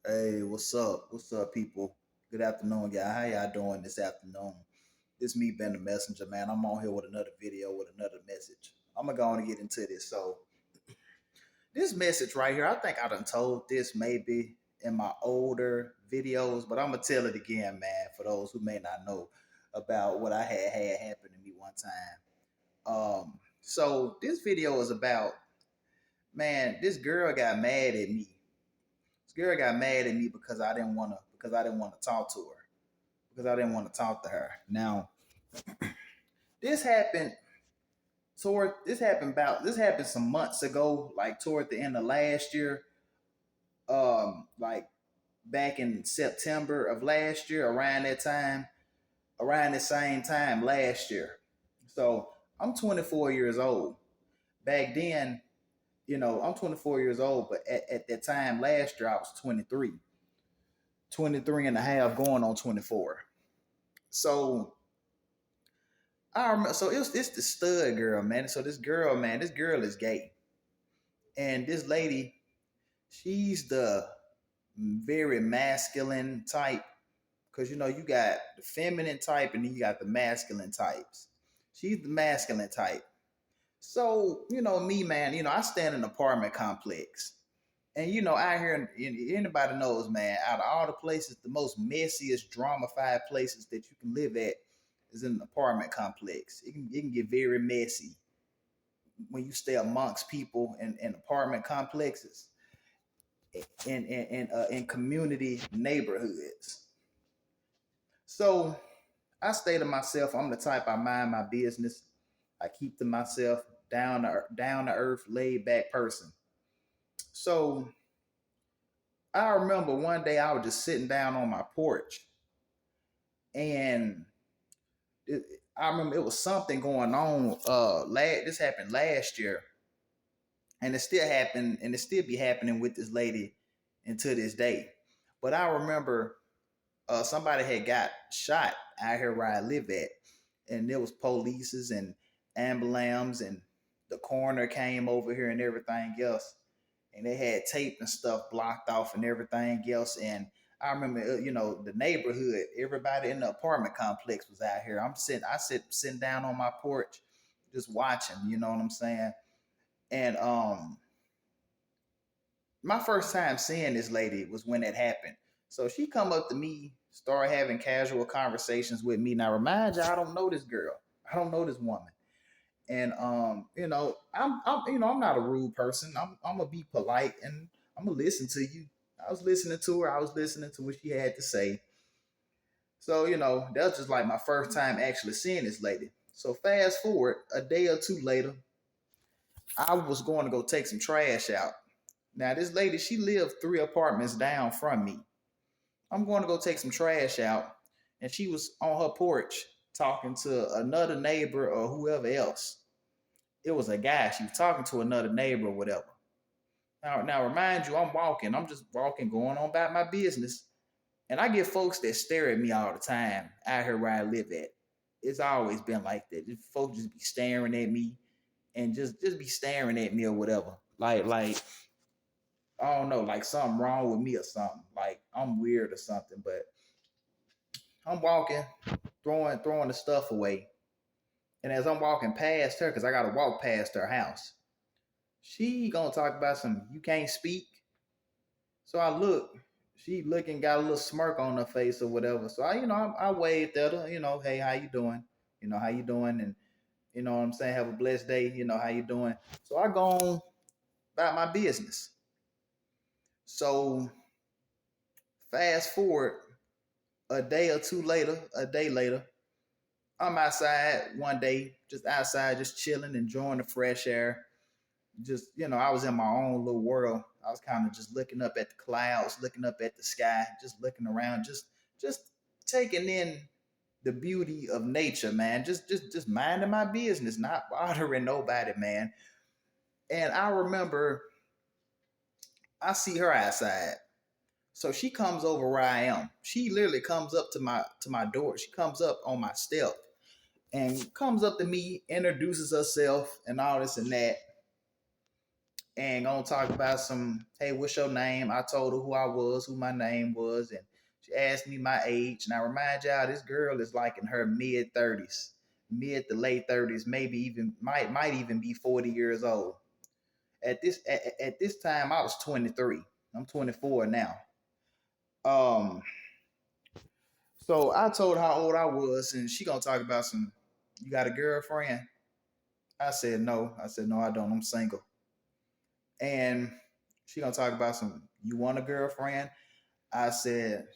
Hey, what's up? What's up, people? Good afternoon, y'all. How y'all doing this afternoon? This me, Ben the Messenger, man. I'm on here with another video with another message. I'm gonna go on and get into this. So, this message right here, I think I done told this maybe in my older videos, but I'm gonna tell it again, man, for those who may not know about what I had happen to me one time. So this video is about, man, this girl got mad at me. This girl got mad at me because I didn't want to talk to her. Because I didn't want to talk to her. Now, this happened this happened some months ago, like toward the end of last year. Like back in September of last year, around the same time last year. So I'm 24 years old. Back then, I'm 24 years old, but at that time last year I was 23. 23 and a half going on 24. So I remember, so it's the stud girl, man. So this girl, man, this girl is gay, and this lady, she's the very masculine type, because you got the feminine type and then you got the masculine types. She's the masculine type. So me, man. I stand in an apartment complex, and out here, anybody knows, man. Out of all the places, the most messiest, drama-fied places that you can live at is in an apartment complex. It can get very messy when you stay amongst people in apartment complexes in community neighborhoods. So I stay to myself. I'm the type, I mind my business. I keep to myself, down to earth, laid back person. So I remember one day I was just sitting down on my porch, and it, I remember it was something going on. This happened last year, and it still happened, and it still be happening with this lady until this day. But I remember somebody had got shot out here where I live at, and there was polices and ambulance, and the coroner came over here and everything else, and they had tape and stuff blocked off and everything else. And I remember, the neighborhood, everybody in the apartment complex was out here. Sitting down on my porch, just watching. You know what I'm saying? And my first time seeing this lady was when it happened. So she come up to me, start having casual conversations with me. Now remind you, I don't know this girl. I don't know this woman. And I'm not a rude person. I'm gonna be polite and I'm gonna listen to you. I was listening to her. I was listening to what she had to say. So that was just like my first time actually seeing this lady. So fast forward a day or two later, I was going to go take some trash out. Now this lady, she lived 3 apartments down from me. I'm going to go take some trash out, and she was on her porch talking to another neighbor or whoever else. It was a guy. She was talking to another neighbor or whatever. Now remind you, I'm walking. I'm just walking, going on about my business. And I get folks that stare at me all the time out here where I live at. It's always been like that. Folks just be staring at me and just be staring at me or whatever. Like I don't know, like something wrong with me or something. Like I'm weird or something. But I'm walking, throwing the stuff away. And as I'm walking past her, because I gotta walk past her house, she gonna talk about some you can't speak. So I look, she looking, got a little smirk on her face or whatever. So I waved at her, hey, how you doing? How you doing? And you know what I'm saying, have a blessed day, how you doing? So I go on about my business. So fast forward a day later, I'm outside one day, just outside, just chilling, enjoying the fresh air. Just, I was in my own little world. I was kind of just looking up at the clouds, looking up at the sky, just looking around, just taking in the beauty of nature, man. Just minding my business, not bothering nobody, man. And I remember I see her outside. So she comes over where I am. She literally comes up to my door. She comes up on my step and comes up to me, introduces herself and all this and that. and gonna talk about some, hey, what's your name? I told her who I was, who my name was, and she asked me my age. And I remind y'all, this girl is like in her mid 30s, mid to late 30s, maybe even might even be 40 years old. At this time, I was 23. I'm 24 now. Um, so I told her how old I was, and she gonna talk about some. You got a girlfriend? I said no. I said no, I don't. I'm single. And she gonna talk about some. You want a girlfriend? I said,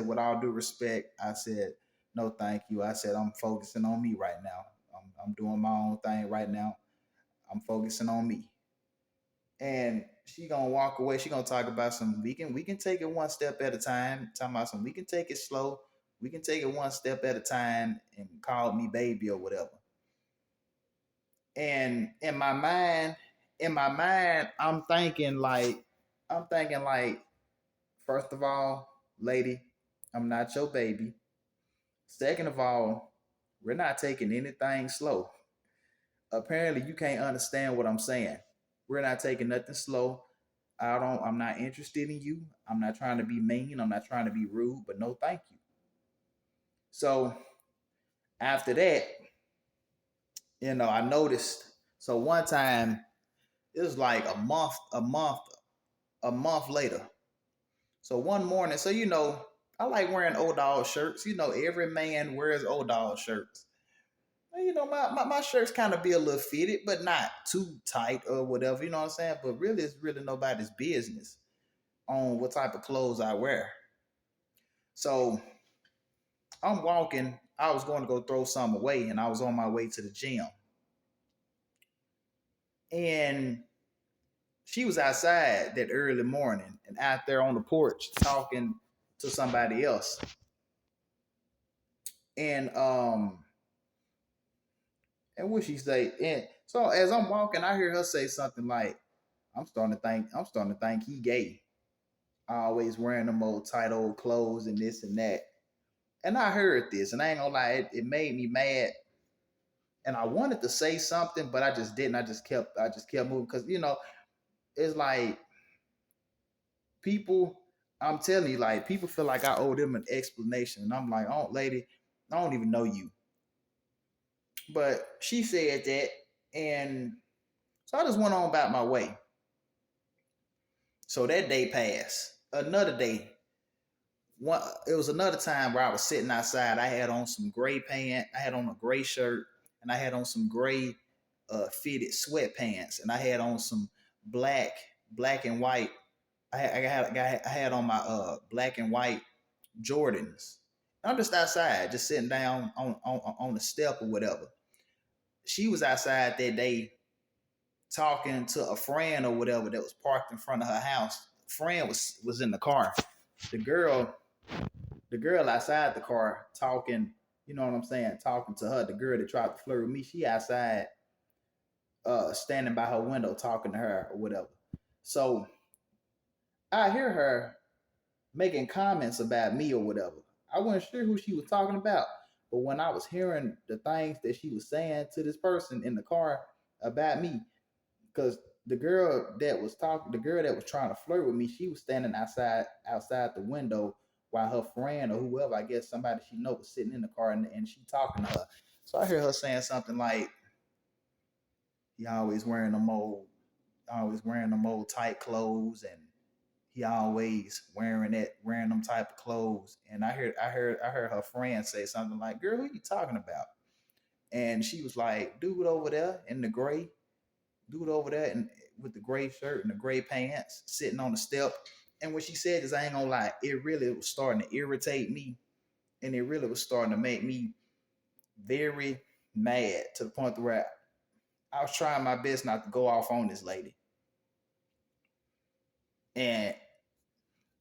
with all due respect, I said, no, thank you. I said, I'm focusing on me right now. I'm doing my own thing right now. I'm focusing on me. And she gonna walk away. She gonna talk about some. We can take it one step at a time. Talking about some. We can take it slow. We can take it one step at a time and call me baby or whatever. And in my mind, I'm thinking like, first of all, lady, I'm not your baby. Second of all, we're not taking anything slow. Apparently, you can't understand what I'm saying. We're not taking nothing slow. I'm not interested in you. I'm not trying to be mean. I'm not trying to be rude, but no thank you. So after that, I noticed. So one time, it was like a month later. So one morning, so I like wearing old dog shirts. Every man wears old dog shirts. My shirts kind of be a little fitted, but not too tight or whatever. You know what I'm saying? But really, it's really nobody's business on what type of clothes I wear. So I'm walking. I was going to go throw some away, and I was on my way to the gym. And she was outside that early morning and out there on the porch talking to somebody else. And what she say? And so as I'm walking, I hear her say something like, I'm starting to think he gay. Always wearing them old tight old clothes and this and that. And I heard this, and I ain't gonna lie, it made me mad. And I wanted to say something, but I just didn't. I just kept moving because it's like people. I'm telling you, like people feel like I owe them an explanation, and I'm like, oh, lady, I don't even know you. But she said that, and so I just went on about my way. So that day passed. Another day, it was another time where I was sitting outside. I had on some gray pants, I had on a gray shirt, and I had on some gray fitted sweatpants, and I had on some black and white. I had on my black and white Jordans. I'm just outside, just sitting down on the step or whatever. She was outside that day talking to a friend or whatever that was parked in front of her house. Friend was in the car. The girl the girl outside the car talking, you know what I'm saying, talking to her, the girl that tried to flirt with me, she outside standing by her window talking to her or whatever. So I hear her making comments about me or whatever. I wasn't sure who she was talking about, but when I was hearing the things that she was saying to this person in the car about me, because the girl that was trying to flirt with me, she was standing outside the window while her friend or whoever, I guess somebody she know, was sitting in the car and she talking to her. So I hear her saying something like, "He always wearing them old tight clothes, and he always wearing them type of clothes." And I heard her friend say something like, "Girl, who you talking about?" And she was like, "Dude over there in the gray, dude over there and with the gray shirt and the gray pants sitting on the step." And what she said is, I ain't gonna lie, it really was starting to irritate me, and it really was starting to make me very mad to the point where I was trying my best not to go off on this lady. And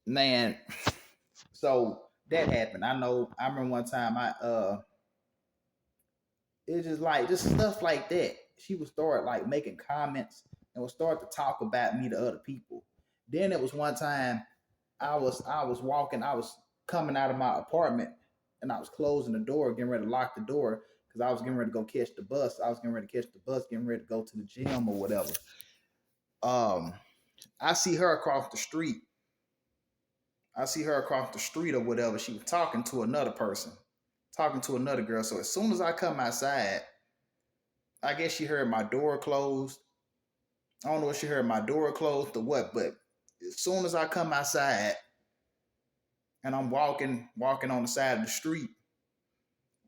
man, so that happened. I remember one time it's just stuff like that. She would start like making comments and would start to talk about me to other people. Then it was one time I was walking, I was coming out of my apartment, and I was closing the door, getting ready to lock the door because I was getting ready to go catch the bus. I was getting ready to catch the bus, getting ready to go to the gym or whatever. Um, I see her across the street. I see her across the street or whatever. She was talking to another person, talking to another girl. So as soon as I come outside, I guess she heard my door closed. I don't know if she heard my door closed or what, but as soon as I come outside and I'm walking on the side of the street,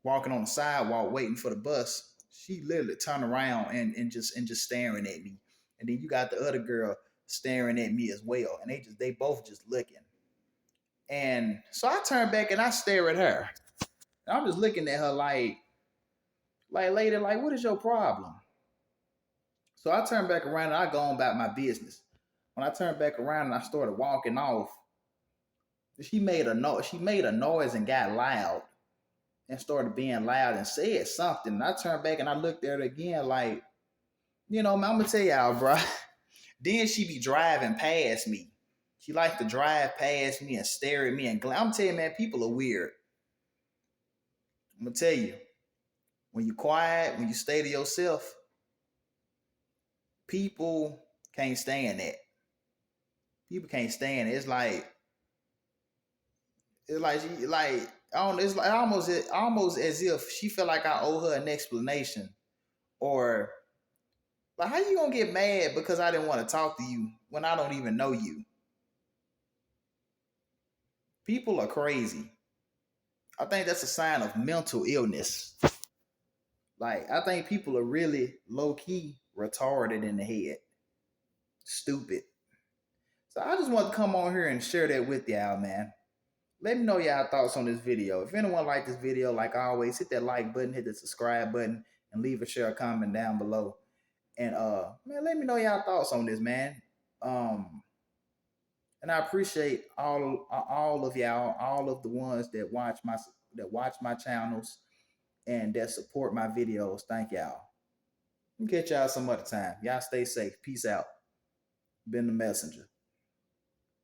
walking on the sidewalk, waiting for the bus, she literally turned around and just staring at me. And then you got the other girl staring at me as well, and they both just looking. And so I turn back and I stare at her. And I'm just looking at her like lady, like what is your problem? So I turn back around and I go on about my business. When I turned back around and I started walking off, she made a noise and got loud and started being loud and said something. And I turned back and I looked at her again, like, man, I'm gonna tell y'all, bro. Then she be driving past me. She likes to drive past me and stare at me and I'm telling you, man, people are weird. I'm gonna tell you, when you quiet, when you stay to yourself, people can't stand that. People can't stand it. It's like I don't know, it's like almost as if she felt like I owe her an explanation. Or like, how you gonna get mad because I didn't want to talk to you when I don't even know you? People are crazy. I think that's a sign of mental illness. Like, I think people are really low key retarded in the head, stupid. So I just want to come on here and share that with y'all, man. Let me know y'all thoughts on this video. If anyone liked this video, like always, hit that like button, hit the subscribe button, and leave a share comment down below. And man, let me know y'all thoughts on this, man. And I appreciate all of y'all, all of the ones that watch my channels and that support my videos. Thank y'all. Catch y'all some other time. Y'all stay safe. Peace out. Been the messenger.